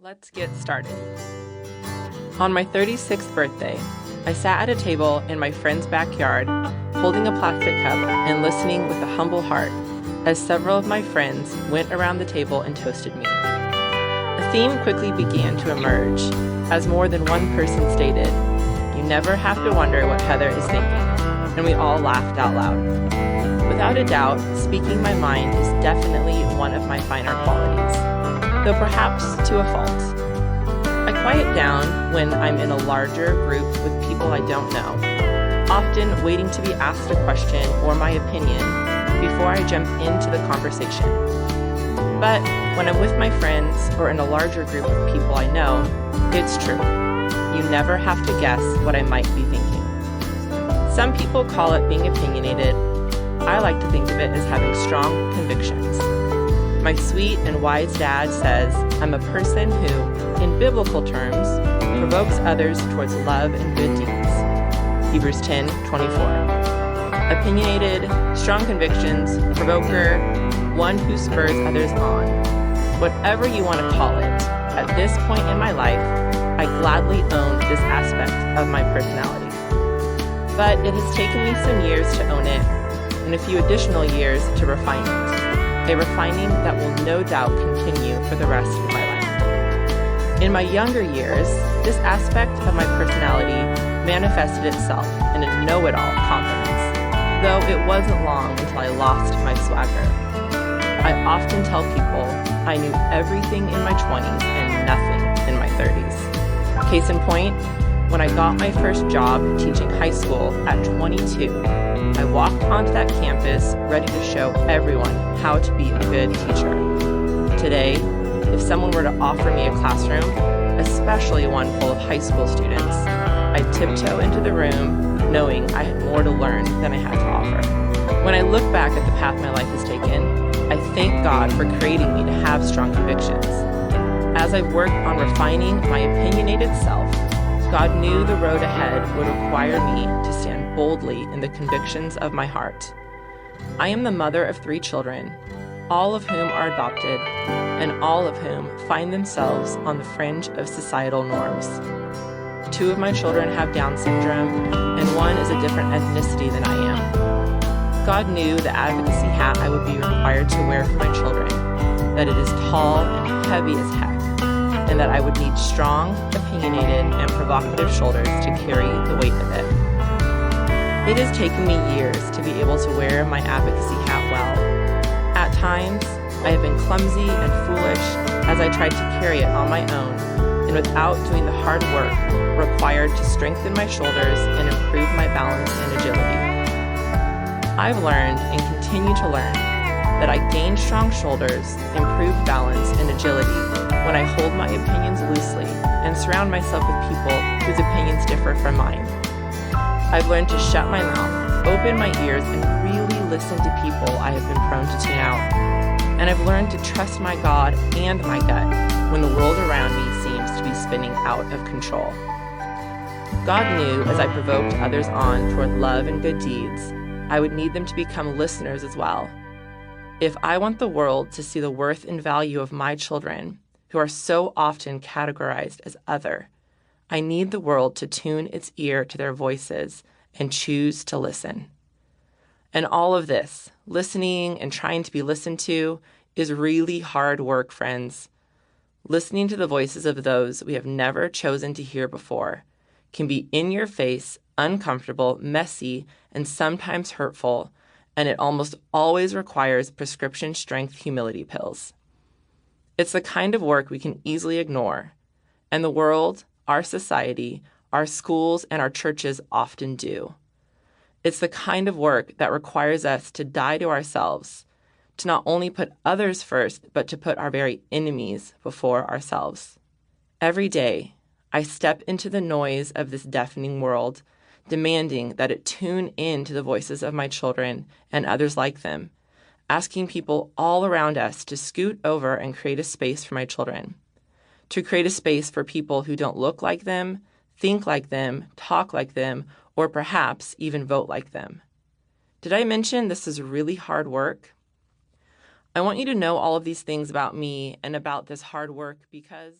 Let's get started. On my 36th birthday, I sat at a table in my friend's backyard, holding a plastic cup and listening with a humble heart as several of my friends went around the table and toasted me. A theme quickly began to emerge as more than one person stated, "You never have to wonder what Heather is thinking," and we all laughed out loud. Without a doubt, speaking my mind is definitely one of my finer qualities, though perhaps to a fault. I quiet down when I'm in a larger group with people I don't know, often waiting to be asked a question or my opinion before I jump into the conversation. But when I'm with my friends or in a larger group of people I know, it's true. You never have to guess what I might be thinking. Some people call it being opinionated. I like to think of it as having strong convictions. My sweet and wise dad says I'm a person who, in biblical terms, provokes others towards love and good deeds. Hebrews 10:24. Opinionated, strong convictions, provoker, one who spurs others on. Whatever you want to call it, at this point in my life, I gladly own this aspect of my personality. But it has taken me some years to own it, and a few additional years to refine it. A refining that will no doubt continue for the rest of my life. In my younger years, this aspect of my personality manifested itself in a know-it-all confidence, though it wasn't long until I lost my swagger. I often tell people I knew everything in my 20s and nothing in my 30s. Case in point, when I got my first job teaching high school at 22, I walked onto that campus ready to show everyone how to be a good teacher. Today, if someone were to offer me a classroom, especially one full of high school students, I'd tiptoe into the room knowing I had more to learn than I had to offer. When I look back at the path my life has taken, I thank God for creating me to have strong convictions. As I worked on refining my opinionated self, God knew the road ahead would require me to stand boldly in the convictions of my heart. I am the mother of 3 children, all of whom are adopted, and all of whom find themselves on the fringe of societal norms. 2 of my children have Down syndrome, and 1 is a different ethnicity than I am. God knew the advocacy hat I would be required to wear for my children, that it is tall and heavy as heck, and that I would need strong, opinionated, and provocative shoulders to carry the weight of it. It has taken me years to be able to wear my advocacy hat well. At times, I have been clumsy and foolish as I tried to carry it on my own, and without doing the hard work required to strengthen my shoulders and improve my balance and agility. I've learned and continue to learn that I gain strong shoulders, improved balance, and agility when I hold my opinions loosely and surround myself with people whose opinions differ from mine. I've learned to shut my mouth, open my ears, and really listen to people I have been prone to tune out. And I've learned to trust my God and my gut when the world around me seems to be spinning out of control. God knew as I provoked others on toward love and good deeds, I would need them to become listeners as well. If I want the world to see the worth and value of my children, who are so often categorized as other, I need the world to tune its ear to their voices and choose to listen. And all of this, listening and trying to be listened to, is really hard work, friends. Listening to the voices of those we have never chosen to hear before can be in your face, uncomfortable, messy, and sometimes hurtful, and it almost always requires prescription strength humility pills. It's the kind of work we can easily ignore, and the world, our society, our schools, and our churches often do. It's the kind of work that requires us to die to ourselves, to not only put others first, but to put our very enemies before ourselves. Every day, I step into the noise of this deafening world, demanding that it tune in to the voices of my children and others like them, asking people all around us to scoot over and create a space for my children, to create a space for people who don't look like them, think like them, talk like them, or perhaps even vote like them. Did I mention this is really hard work? I want you to know all of these things about me and about this hard work because